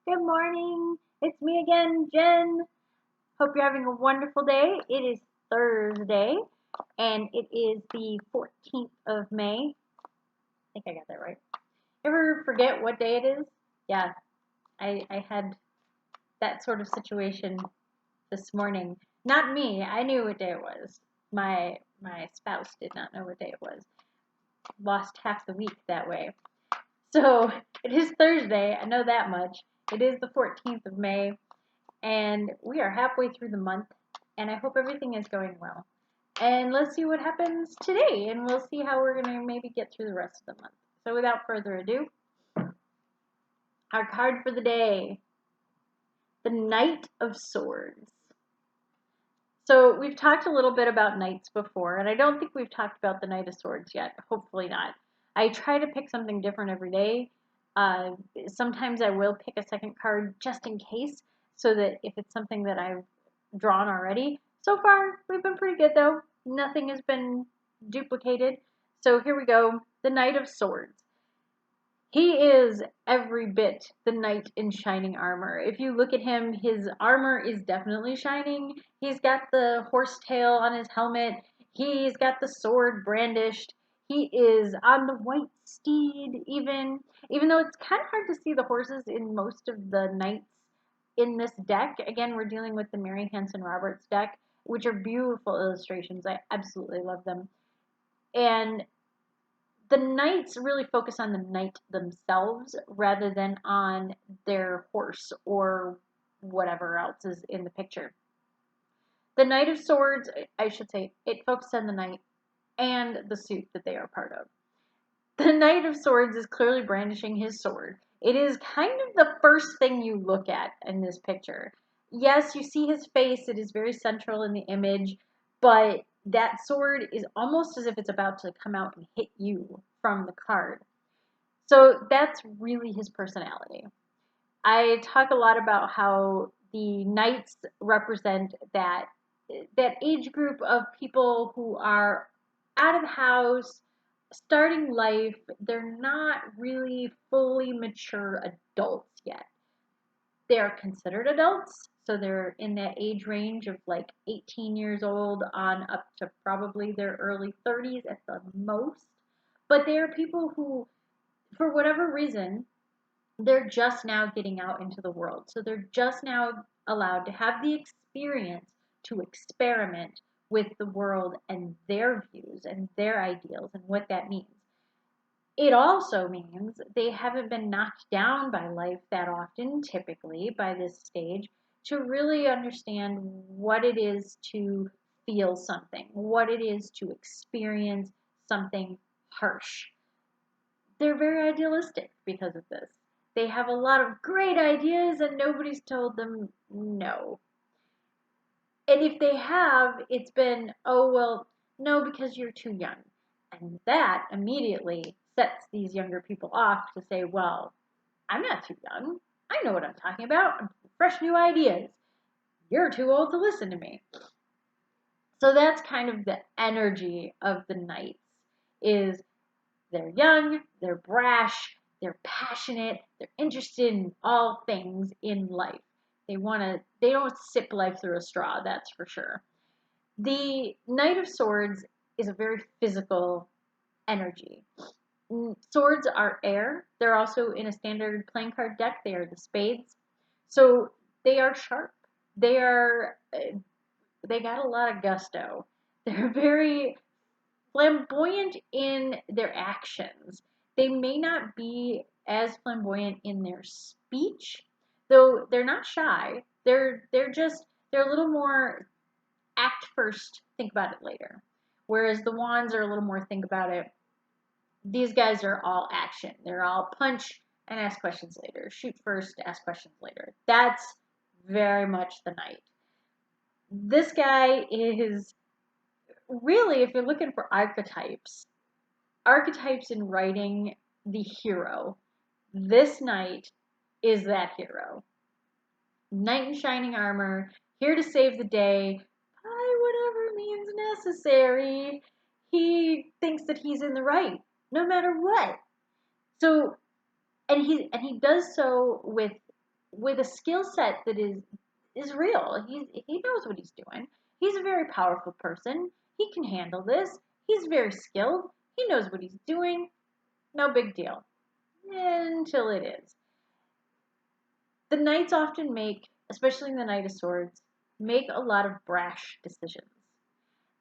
Good morning. It's me again, Jen. Hope you're having a wonderful day. It is Thursday, and it is the 14th of May. I think I got that right. Ever forget what day it is? Yeah, I had that sort of situation this morning. Not me. I knew what day it was. My spouse did not know what day it was. Lost half the week that way. So it is Thursday. I know that much. It is the 14th of May. And we are halfway through the month, and I hope everything is going well. And let's see what happens today, and we'll see how we're going to maybe get through the rest of the month. So without further ado, our card for the day, the Knight of Swords. So we've talked a little bit about knights before, and I don't think we've talked about the Knight of Swords yet. Hopefully not. I try to pick something different every day. Sometimes I will pick a second card just in case, so that if it's something that I've drawn already. So far, we've been pretty good though. Nothing has been duplicated. So here we go. The Knight of Swords. He is every bit the knight in shining armor. If you look at him, his armor is definitely shining. He's got the horsetail on his helmet. He's got the sword brandished. He is on the white steed even though it's kind of hard to see the horses in most of the knights in this deck. Again, we're dealing with the Mary Hanson Roberts deck, which are beautiful illustrations. I absolutely love them. And the knights really focus on the knight themselves rather than on their horse or whatever else is in the picture. The Knight of Swords, I should say, it focuses on the knight and the suit that they are part of. The Knight of Swords is clearly brandishing his sword. It is kind of the first thing you look at in this picture. Yes, you see his face, it is very central in the image, but that sword is almost as if it's about to come out and hit you from the card. So that's really his personality. I talk a lot about how the knights represent that age group of people who are out of the house, starting life. They're not really fully mature adults yet. They are considered adults, so they're in that age range of like 18 years old on up to probably their early 30s at the most. But they are people who, for whatever reason, they're just now getting out into the world. So they're just now allowed to have the experience to experiment with the world and their views and their ideals and what that means. It also means they haven't been knocked down by life that often, typically, by this stage, to really understand what it is to feel something, what it is to experience something harsh. They're very idealistic because of this. They have a lot of great ideas and nobody's told them no. And if they have, it's been, oh, well, no, because you're too young. And that immediately sets these younger people off to say, well, I'm not too young. I know what I'm talking about. I'm fresh new ideas. You're too old to listen to me. So that's kind of the energy of the knights is they're young, they're brash, they're passionate, they're interested in all things in life. They don't sip life through a straw, that's for sure. The Knight of Swords is a very physical energy. Swords are air. They're also in a standard playing card deck. They are the spades. So they are sharp. They got a lot of gusto. They're very flamboyant in their actions. They may not be as flamboyant in their speech, though they're not shy. They're a little more act first, think about it later. Whereas the wands are a little more think about it. These guys are all action. They're all punch and ask questions later. Shoot first, ask questions later. That's very much the knight. This guy is really, if you're looking for archetypes in writing the hero, this knight is that hero. Knight in shining armor, here to save the day by whatever means necessary. He thinks that he's in the right, no matter what. So, and he does so with with a skill set that is real. He knows what he's doing. He's a very powerful person. He can handle this. He's very skilled. He knows what he's doing. No big deal. Until it is. The knights often make, especially in the Knight of Swords, make a lot of brash decisions.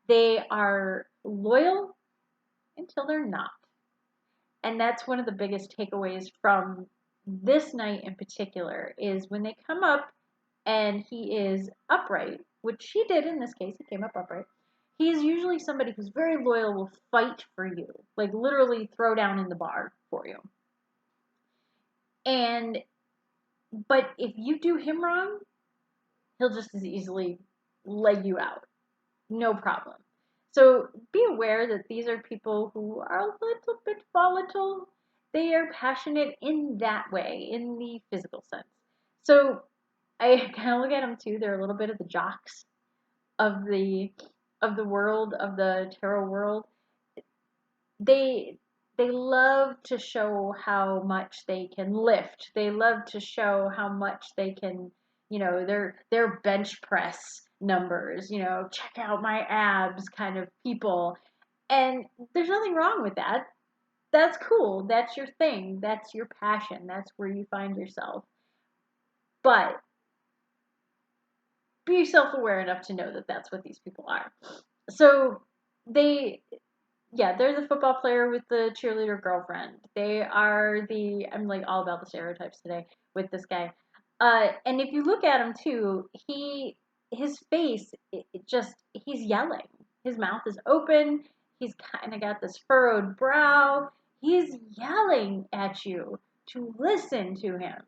They are loyal until they're not. And that's one of the biggest takeaways from this knight in particular is when they come up and he is upright, which he did in this case, he came up upright. He is usually somebody who's very loyal, will fight for you, like literally throw down in the bar for you. But if you do him wrong, he'll just as easily leg you out. No problem. So be aware that these are people who are a little bit volatile. They are passionate in that way, in the physical sense. So I kind of look at them too. They're a little bit of the jocks of the world, of the tarot world. They love to show how much they can lift. They love to show how much they can, their bench press numbers, check out my abs kind of people. And there's nothing wrong with that. That's cool. That's your thing. That's your passion. That's where you find yourself. But be self-aware enough to know that that's what these people are. So they're the football player with the cheerleader girlfriend. They are I'm like all about the stereotypes today with this guy. And if you look at him too, his face, he's yelling. His mouth is open. He's kind of got this furrowed brow. He's yelling at you to listen to him.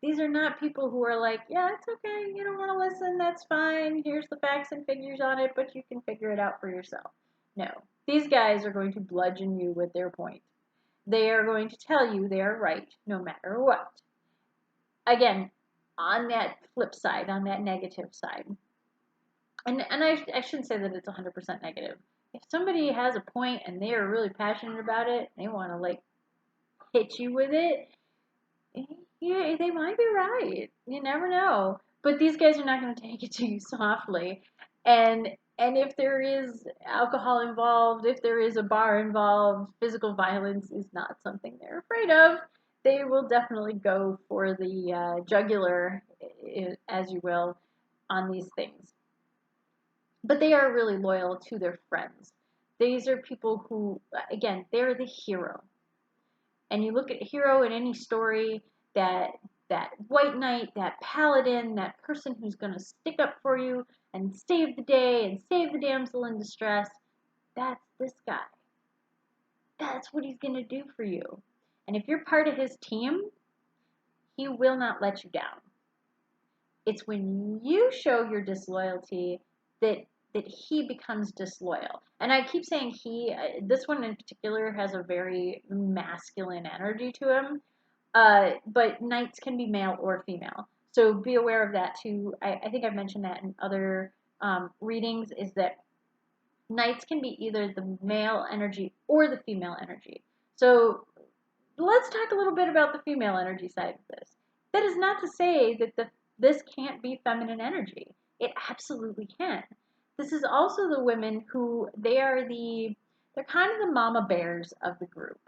These are not people who are like, yeah, it's okay. You don't want to listen. That's fine. Here's the facts and figures on it, but you can figure it out for yourself. No, these guys are going to bludgeon you with their point. They are going to tell you they are right no matter what. Again, on that flip side, on that negative side, and I shouldn't say that it's 100% negative. If somebody has a point and they are really passionate about it, they want to like hit you with it, yeah, they might be right. You never know. But these guys are not going to take it to you softly. And if there is alcohol involved, if there is a bar involved, physical violence is not something they're afraid of. They will definitely go for the jugular, as you will, on these things. But they are really loyal to their friends. These are people who, again, they're the hero. And you look at a hero in any story, that white knight, that paladin, that person who's going to stick up for you and save the day and save the damsel in distress, that's this guy. That's what he's going to do for you. And if you're part of his team, he will not let you down. It's when you show your disloyalty that he becomes disloyal. And I keep saying he, this one in particular has a very masculine energy to him. But knights can be male or female. So be aware of that too. I think I've mentioned that in other readings, is that knights can be either the male energy or the female energy. So let's talk a little bit about the female energy side of this. That is not to say that this can't be feminine energy. It absolutely can. This is also the women who they're kind of the mama bears of the group.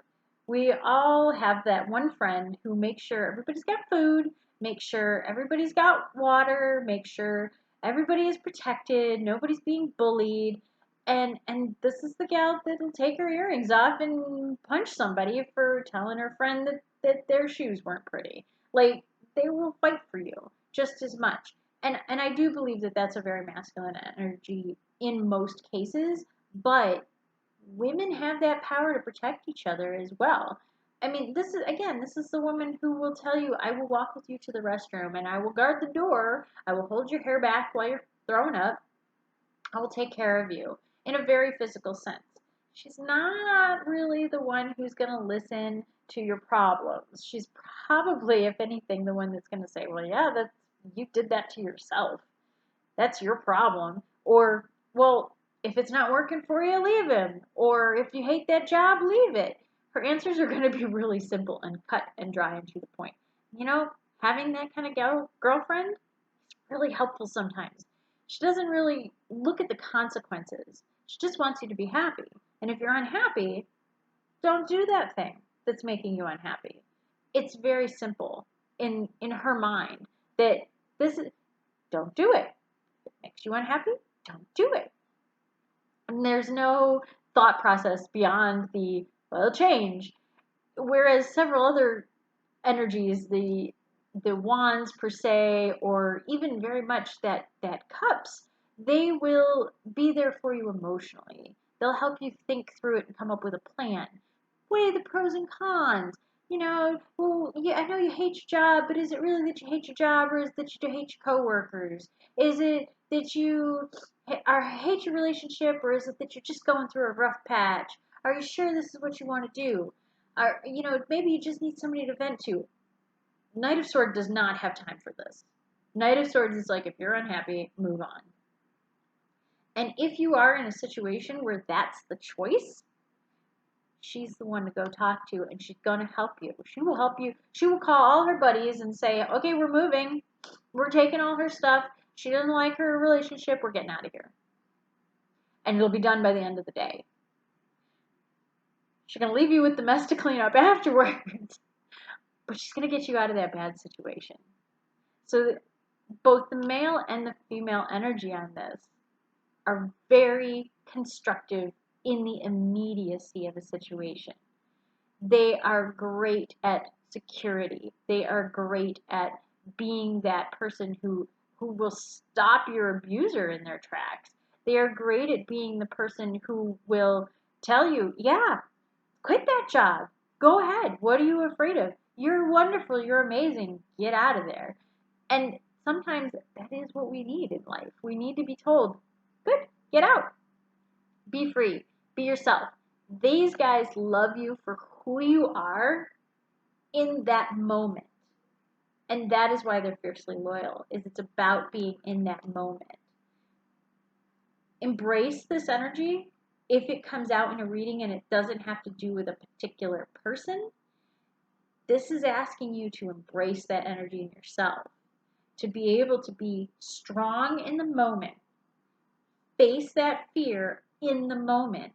We all have that one friend who makes sure everybody's got food, makes sure everybody's got water, makes sure everybody is protected, nobody's being bullied. And this is the gal that'll take her earrings off and punch somebody for telling her friend that their shoes weren't pretty. Like, they will fight for you just as much. And I do believe that that's a very masculine energy in most cases, but women have that power to protect each other as well. I mean, this is the woman who will tell you, I will walk with you to the restroom and I will guard the door. I will hold your hair back while you're throwing up. I will take care of you in a very physical sense. She's not really the one who's going to listen to your problems. She's probably, if anything, the one that's going to say, well, yeah, you did that to yourself. That's your problem. Or, well, if it's not working for you, leave him. Or if you hate that job, leave it. Her answers are going to be really simple and cut and dry and to the point. having that kind of girlfriend is really helpful sometimes. She doesn't really look at the consequences. She just wants you to be happy. And if you're unhappy, don't do that thing that's making you unhappy. It's very simple in her mind that this is, don't do it. If it makes you unhappy, don't do it. And there's no thought process beyond the, well, change. Whereas several other energies, the wands per se, or even very much that cups, they will be there for you emotionally. They'll help you think through it and come up with a plan. Weigh the pros and cons. Well, yeah, I know you hate your job, but is it really that you hate your job, or is it that you hate your coworkers? Is it that you hate your relationship, or is it that you're just going through a rough patch? Are you sure this is what you want to do? Maybe you just need somebody to vent to. Knight of Swords does not have time for this. Knight of Swords is like, if you're unhappy, move on. And if you are in a situation where that's the choice, she's the one to go talk to, and she's going to help you. She will help you. She will call all her buddies and say, okay, we're moving. We're taking all her stuff. She doesn't like her relationship. We're getting out of here. And it'll be done by the end of the day. She's going to leave you with the mess to clean up afterwards. But she's going to get you out of that bad situation. So both the male and the female energy on this are very constructive in the immediacy of a situation. They are great at security. They are great at being that person who will stop your abuser in their tracks. They are great at being the person who will tell you, yeah, quit that job. Go ahead. What are you afraid of? You're wonderful. You're amazing. Get out of there. And sometimes that is what we need in life. We need to be told, good, get out. Be free. Be yourself. These guys love you for who you are in that moment. And that is why they're fiercely loyal, is it's about being in that moment. Embrace this energy if it comes out in a reading and it doesn't have to do with a particular person. This is asking you to embrace that energy in yourself, to be able to be strong in the moment, face that fear in the moment,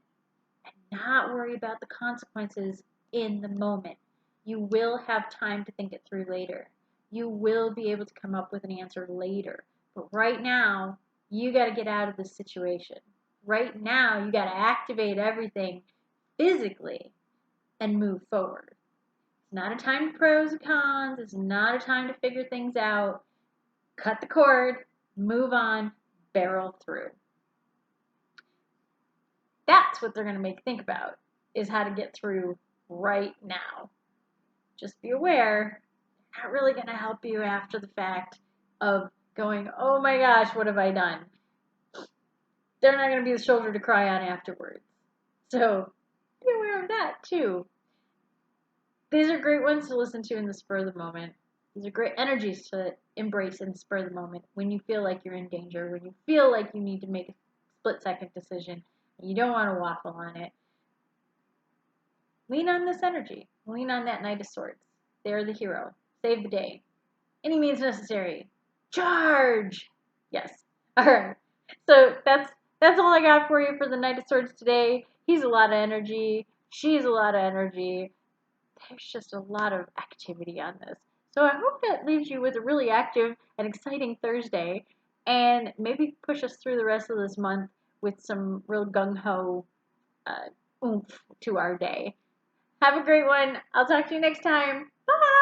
and not worry about the consequences in the moment. You will have time to think it through later. You will be able to come up with an answer later. But right now, you got to get out of this situation. Right now, you got to activate everything physically and move forward. It's not a time to pros and cons. It's not a time to figure things out. Cut the cord, move on, barrel through. That's what they're going to make you think about, is how to get through right now. Just be aware, they're not really going to help you after the fact of going, oh my gosh, what have I done? They're not going to be the shoulder to cry on afterwards. So be aware of that too. These are great ones to listen to in the spur of the moment. These are great energies to embrace in the spur of the moment when you feel like you're in danger, when you feel like you need to make a split-second decision and you don't want to waffle on it. Lean on this energy. Lean on that Knight of Swords. They're the hero. Save the day. Any means necessary. Charge! Yes. All right. So that's all I got for you for the Knight of Swords today. He's a lot of energy. She's a lot of energy. There's just a lot of activity on this. So I hope that leaves you with a really active and exciting Thursday, and maybe push us through the rest of this month with some real gung-ho oomph to our day. Have a great one. I'll talk to you next time. Bye!